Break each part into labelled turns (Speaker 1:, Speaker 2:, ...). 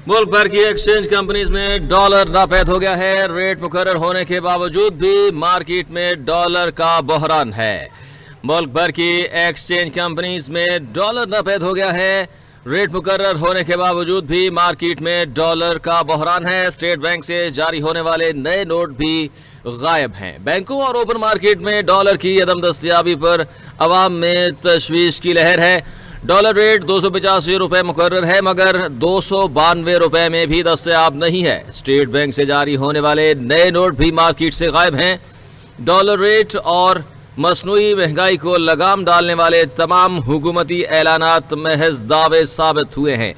Speaker 1: ملک بھر کی exchange companies میں ڈالر ناپید ہو گیا ہے. ریٹ مقرر ہونے کے باوجود بھی مارکیٹ میں ڈالر کا بحران ہے. ملک بھر کی ایکسچینج کمپنیز میں ڈالر ناپید ہو گیا ہے. ریٹ مقرر ہونے کے باوجود بھی مارکیٹ میں ڈالر کا بحران ہے. اسٹیٹ بینک سے جاری ہونے والے نئے نوٹ بھی غائب ہیں. بینکوں اور اوپن مارکیٹ میں ڈالر کی عدم دستیابی پر عوام میں تشویش کی لہر ہے. ڈالر ریٹ 285 روپے مقرر ہے مگر 292 روپے میں بھی دستیاب نہیں ہے. اسٹیٹ بینک سے جاری ہونے والے نئے نوٹ بھی مارکیٹ سے غائب ہیں. ڈالر ریٹ اور مصنوعی مہنگائی کو لگام ڈالنے والے تمام حکومتی اعلانات محض دعوے ثابت ہوئے ہیں.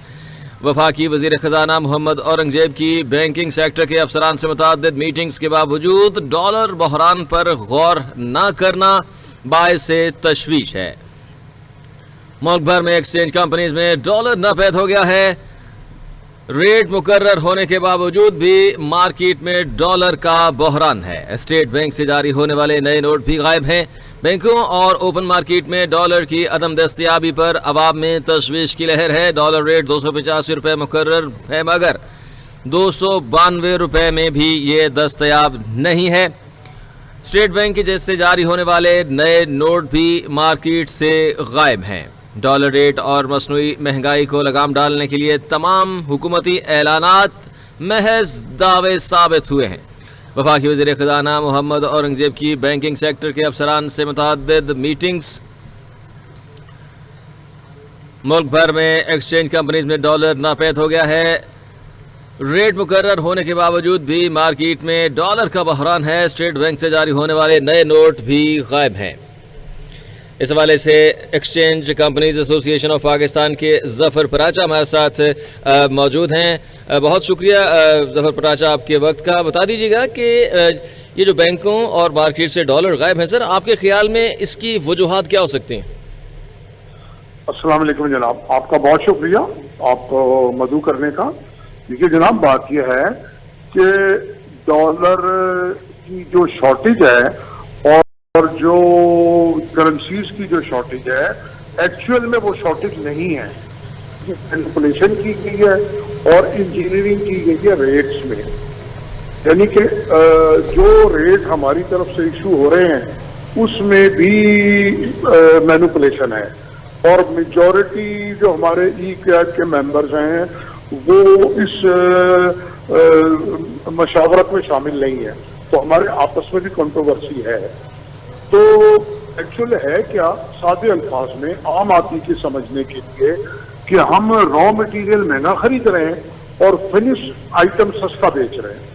Speaker 1: وفاقی وزیر خزانہ محمد اورنگزیب کی بینکنگ سیکٹر کے افسران سے متعدد میٹنگز کے باوجود ڈالر بحران پر غور نہ کرنا باعث تشویش ہے. ملک بھر میں ایکسچینج کمپنیز میں ڈالر ناپید ہو گیا ہے. ریٹ مقرر ہونے کے باوجود بھی مارکیٹ میں ڈالر کا بحران ہے. اسٹیٹ بینک سے جاری ہونے والے نئے نوٹ بھی غائب ہیں. بینکوں اور اوپن مارکیٹ میں ڈالر کی عدم دستیابی پر عوام میں تشویش کی لہر ہے. ڈالر ریٹ 285 روپے مقرر ہے مگر 292 روپے میں بھی یہ دستیاب نہیں ہے. اسٹیٹ بینک سے جاری ہونے والے نئے نوٹ بھی مارکیٹ سے غائب ہیں. ڈالر ریٹ اور مصنوعی مہنگائی کو لگام ڈالنے کے لیے تمام حکومتی اعلانات محض دعوے ثابت ہوئے ہیں. وفاقی وزیر خزانہ محمد اورنگزیب کی بینکنگ سیکٹر کے افسران سے متعدد میٹنگز. ملک بھر میں ایکسچینج کمپنیز میں ڈالر ناپید ہو گیا ہے. ریٹ مقرر ہونے کے باوجود بھی مارکیٹ میں ڈالر کا بحران ہے. اسٹیٹ بینک سے جاری ہونے والے نئے نوٹ بھی غائب ہیں. اس حوالے سے ایکسچینج کمپنیز ایسوسی ایشن آف پاکستان کے ظفر پراچا ہمارے ساتھ موجود ہیں. بہت شکریہ ظفر پراچا آپ کے وقت کا. بتا دیجیے گا کہ یہ جو بینکوں اور مارکیٹ سے ڈالر غائب ہیں سر، آپ کے خیال میں اس کی وجوہات کیا ہو سکتی ہیں؟
Speaker 2: السلام علیکم جناب، آپ کا بہت شکریہ آپ کو مدعو کرنے کا. دیکھیے جناب، بات یہ ہے کہ ڈالر کی جو شارٹیج ہے اور جو کرنسیز کی جو شارٹیج ہے، ایکچوئل میں وہ شارٹیج نہیں ہے. مینیپولیشن کی گئی ہے اور انجینئرنگ کی گئی ہے ریٹس میں. یعنی کہ جو ریٹ ہماری طرف سے ایشو ہو رہے ہیں اس میں بھی مینیپولیشن ہے. اور میجورٹی جو ہمارے ای کیٹ کے ممبرز ہیں وہ اس مشاورت میں شامل نہیں ہیں، تو ہمارے آپس میں بھی کنٹروورسی ہے. تو ایکچوئل ہے کیا، سادے الفاظ میں عام آدمی کی سمجھنے کے لیے، کہ ہم را مٹیریل مہنگا خرید رہے ہیں اور فنش آئٹم سستا بیچ رہے ہیں.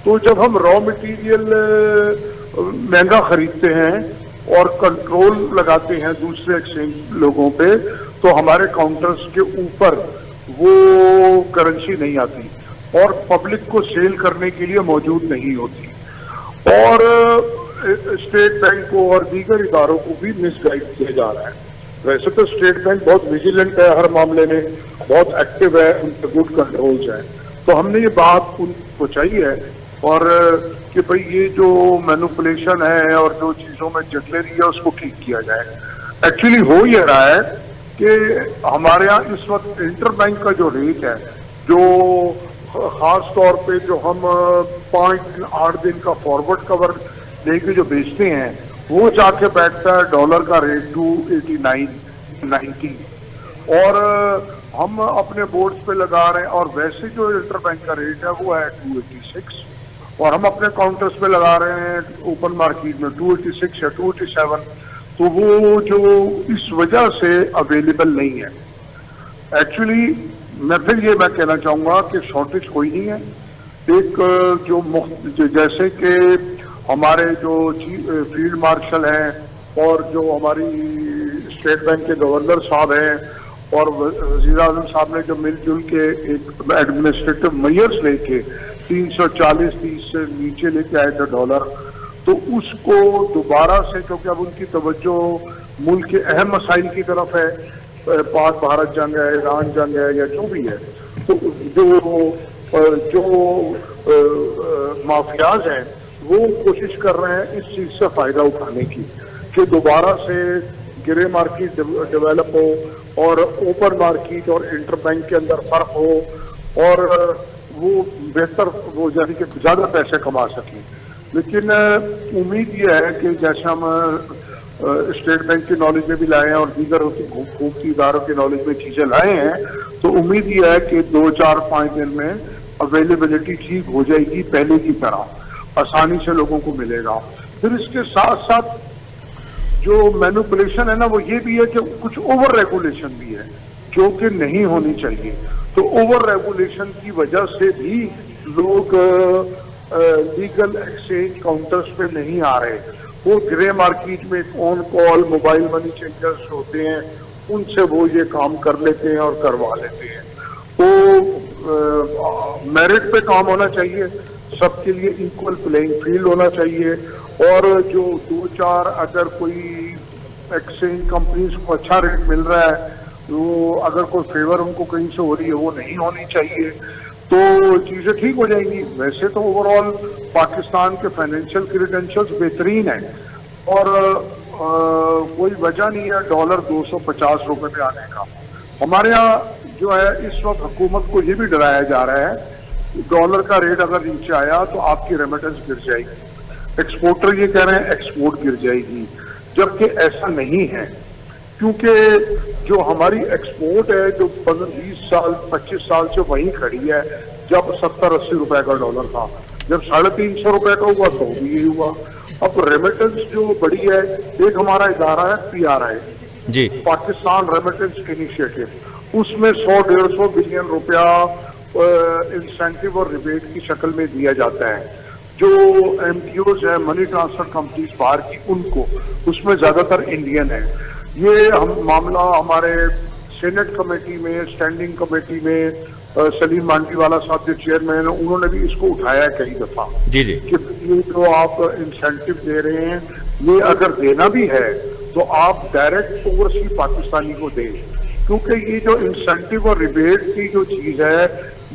Speaker 2: تو جب ہم را مٹیریل مہنگا خریدتے ہیں اور کنٹرول لگاتے ہیں دوسرے ایکسچینج لوگوں پہ، تو ہمارے کاؤنٹرز کے اوپر وہ کرنسی نہیں آتی اور پبلک کو سیل کرنے کے لیے موجود نہیں ہوتی. اور اسٹیٹ بینک کو اور دیگر اداروں کو بھی مس گائیڈ کیا جا رہا ہے. ویسے تو اسٹیٹ بینک بہت ویجیلنٹ ہے، ہر معاملے میں بہت ایکٹیو ہے، ان کے گڈ کنٹرولز ہیں. تو ہم نے یہ بات ان کو پہنچائی ہے اور کہ بھئی یہ جو مینوپولیشن ہے اور جو چیزوں میں جٹلری ہے اس کو ٹھیک کیا جائے. ایکچولی ہو یہ رہا ہے کہ ہمارے ہاں اس وقت انٹر بینک کا جو ریٹ ہے، جو خاص طور پہ جو ہم 5-8 دن کا فارورڈ کور لے کے جو بیچتے ہیں، وہ جا کے بیٹھتا ہے ڈالر کا ریٹ 289-90 اور ہم اپنے بورڈز پہ لگا رہے ہیں. اور ویسے جو انٹر بینک کا ریٹ ہے وہ ہے 286 اور ہم اپنے کاؤنٹرز پہ لگا رہے ہیں اوپن مارکیٹ میں 286 یا 287. تو وہ جو اس وجہ سے اویلیبل نہیں ہے. ایکچولی میں کہنا چاہوں گا کہ شارٹیج کوئی نہیں ہے. ایک جو جیسے کہ ہمارے جو فیلڈ مارشل ہیں اور جو ہماری اسٹیٹ بینک کے گورنر صاحب ہیں اور وزیر اعظم صاحب نے جو مل جل کے ایک ایڈمنسٹریٹو میئرز لے کے 340 سے نیچے لے کے آئے تھے ڈالر، تو اس کو دوبارہ سے، کیونکہ اب ان کی توجہ ملک کے اہم مسائل کی طرف ہے، پاک بھارت جنگ ہے، ایران جنگ ہے یا جو بھی ہے، تو جو مافیاز ہیں وہ کوشش کر رہے ہیں اس چیز سے فائدہ اٹھانے کی کہ دوبارہ سے گرے مارکیٹ ڈیولپ ہو اور اوپن مارکیٹ اور انٹر بینک کے اندر فرق ہو اور وہ بہتر وہ یعنی کہ زیادہ پیسے کما سکیں. لیکن امید یہ ہے کہ جیسے ہم اسٹیٹ بینک کی نالج میں بھی لائے ہیں اور دیگر حکومتی اداروں کے نالج میں چیزیں لائے ہیں, تو امید یہ ہے کہ 2-4-5 دن میں اویلیبلٹی ٹھیک ہو جائے گی, پہلے کی طرح آسانی سے لوگوں کو ملے گا. پھر اس کے ساتھ ساتھ جو مینوپولیشن ہے نا, وہ یہ بھی ہے کہ کچھ اوور ریگولیشن بھی ہے جو کہ نہیں ہونی چاہیے. تو اوور ریگولیشن کی وجہ سے بھی لوگ لیگل ایکسچینج کاؤنٹرز پہ نہیں آ رہے. وہ گرے مارکیٹ میں فون کال موبائل منی چینجرز ہوتے ہیں, ان سے وہ یہ کام کر لیتے ہیں اور کروا لیتے ہیں. تو میرٹ پہ کام ہونا چاہیے, سب کے لیے ایکول پلینگ فیلڈ ہونا چاہیے. اور جو 2-4 اگر کوئی ایکسچینج کمپنیز کو اچھا ریٹ مل رہا ہے, تو اگر کوئی فیور ان کو کہیں سے ہو رہی ہے وہ نہیں ہونی چاہیے, تو چیزیں ٹھیک ہو جائیں گی. ویسے تو اوور آل پاکستان کے فائنینشیل کریڈینشلز بہترین ہیں, اور کوئی وجہ نہیں ہے ڈالر 250 روپے پہ آنے کا. ہمارے یہاں جو ہے اس وقت حکومت کو یہ بھی ڈرایا جا رہا ہے ڈالر کا ریٹ اگر نیچے آیا تو آپ کی ریمیٹنس گر جائے گی. ایکسپورٹر یہ کہہ رہے ہیں ایکسپورٹ گر جائے گی, جبکہ ایسا نہیں ہے. کیونکہ جو ہماری ایکسپورٹ ہے جو 20 سال 25 سال سے وہیں کھڑی ہے, جب 70-80 روپے کا ڈالر تھا, جب 350 روپے کا ہوا تو بھی یہی ہوا. اب ریمیٹنس جو بڑی ہے, ایک ہمارا ادارہ ہے PRI
Speaker 1: جی,
Speaker 2: پاکستان ریمیٹنس انیشیٹو, اس میں 100-150 بلین روپیہ انسینٹیو اور ریبیٹ کی شکل میں دیا جاتا ہے. جو MTOs ہیں منی ٹرانسفر کمپنیز باہر کی, ان کو اس میں زیادہ تر انڈین ہیں. یہ معاملہ ہمارے سینٹ کمیٹی میں, اسٹینڈنگ کمیٹی میں سلیم مانڈی والا صاحب جو چیئرمین ہیں, انہوں نے بھی اس کو اٹھایا ہے کئی دفعہ
Speaker 1: جی جی,
Speaker 2: کہ یہ جو آپ انسینٹیو دے رہے ہیں, یہ اگر دینا بھی ہے تو آپ ڈائریکٹ اوورسیز پاکستانی کو دیں, کیونکہ یہ جو انسینٹیو اور ریبیٹ کی جو چیز ہے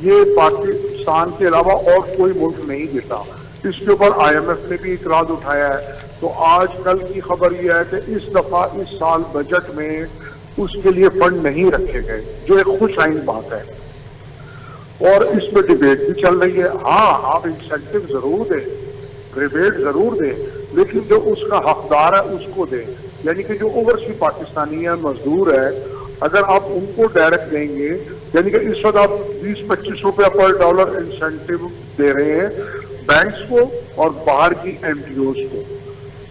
Speaker 2: یہ پاکستان کے علاوہ اور کوئی ملک نہیں دیتا. اس کے اوپر IMF نے بھی اعتراض اٹھایا ہے. تو آج کل کی خبر یہ ہے کہ اس دفعہ اس سال بجٹ میں اس کے لیے فنڈ نہیں رکھے گئے, جو ایک خوش آئند بات ہے, اور اس میں ڈیبیٹ بھی چل رہی ہے. ہاں آپ انسینٹیو ضرور دیں, ریبیٹ ضرور دیں, لیکن جو اس کا حقدار ہے اس کو دیں. یعنی کہ جو اوورسیز پاکستانی ہے, مزدور ہے, اگر آپ ان کو ڈائریکٹ دیں گے, یعنی کہ اس وقت آپ 20-25 روپے پر ڈالر انسینٹیو دے رہے ہیں بینکس کو اور باہر کی MTOs کو,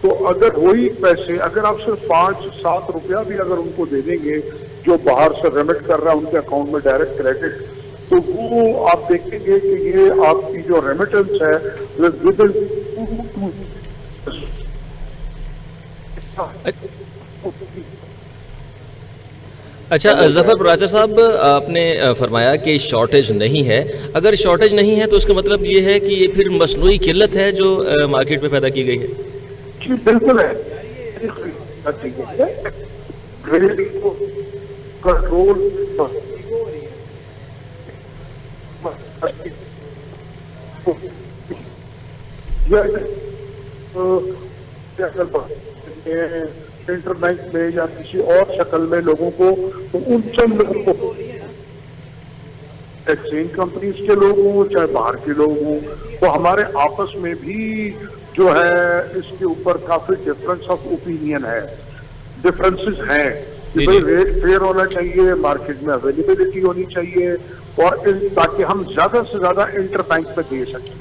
Speaker 2: تو اگر وہی پیسے اگر آپ صرف 5-7 روپیہ بھی اگر ان کو دے دیں گے جو باہر سے ریمٹ کر رہا ہے ان کے اکاؤنٹ میں ڈائریکٹ کریڈٹ, تو وہ آپ دیکھیں گے کہ یہ آپ کی جو ریمیٹنس ہے
Speaker 1: اچھا ظفر پراچا صاحب, آپ نے فرمایا کہ شارٹیج نہیں ہے. اگر شارٹیج نہیں ہے تو اس کا مطلب یہ ہے کہ یہ پھر مصنوعی قلت ہے جو مارکیٹ میں پیدا کی گئی ہے.
Speaker 2: جی بالکل ہے, کنٹرول انٹر بینک میں یا کسی اور شکل میں لوگوں کو, تو ان چند لوگوں کو ایکسچینج کمپنیز کے لوگ ہوں چاہے باہر کے لوگ ہوں, تو ہمارے آپس میں بھی جو ہے اس کے اوپر کافی ڈفرنس آف اوپینین ہے, ڈفرینسز ہیں کہ بھائی ریٹ فیئر ہونا چاہیے, مارکیٹ میں اویلیبلٹی ہونی چاہیے, اور تاکہ ہم زیادہ سے زیادہ انٹر بینک پہ دے سکیں.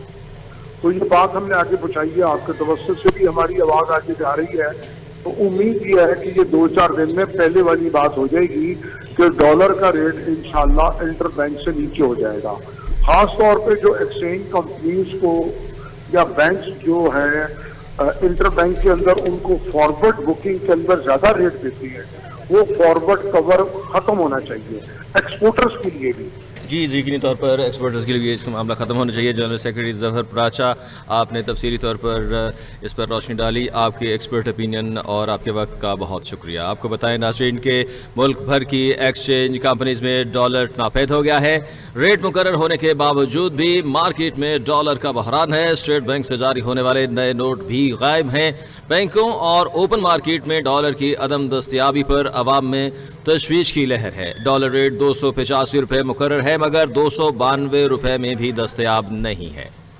Speaker 2: تو یہ بات ہم نے آگے پہنچائی ہے, آپ کے توسط سے بھی ہماری آواز آگے جا رہی ہے. تو امید یہ ہے کہ یہ 2-4 دن میں پہلے والی بات ہو جائے گی کہ ڈالر کا ریٹ انشاءاللہ انٹر بینک سے نیچے ہو جائے گا. خاص طور پہ جو ایکسچینج کمپنیز کو یا بینکس جو ہیں انٹر بینک کے اندر ان کو فارورڈ بکنگ کے اندر زیادہ ریٹ دیتی ہے, وہ فارورڈ کور ختم ہونا چاہیے ایکسپورٹرز کے لیے بھی.
Speaker 1: جی یقینی طور پر ایکسپورٹرز کے لیے اس کا معاملہ ختم ہونا چاہیے. جنرل سیکرٹری ظفر پراچا, آپ نے تفصیلی طور پر اس پر روشنی ڈالی. آپ کے ایکسپرٹ اوپینین اور آپ کے وقت کا بہت شکریہ. آپ کو بتائیں ناظرین کہ ملک بھر کی ایکسچینج کمپنیز میں ڈالر ناپید ہو گیا ہے. ریٹ مقرر ہونے کے باوجود بھی مارکیٹ میں ڈالر کا بحران ہے. اسٹیٹ بینک سے جاری ہونے والے نئے نوٹ بھی غائب ہیں. بینکوں اور اوپن مارکیٹ میں ڈالر کی عدم دستیابی پر عوام میں تشویش کی لہر ہے. ڈالر ریٹ 285 روپے مقرر ہے. ہے مگر 292 روپے میں بھی دستیاب نہیں ہے۔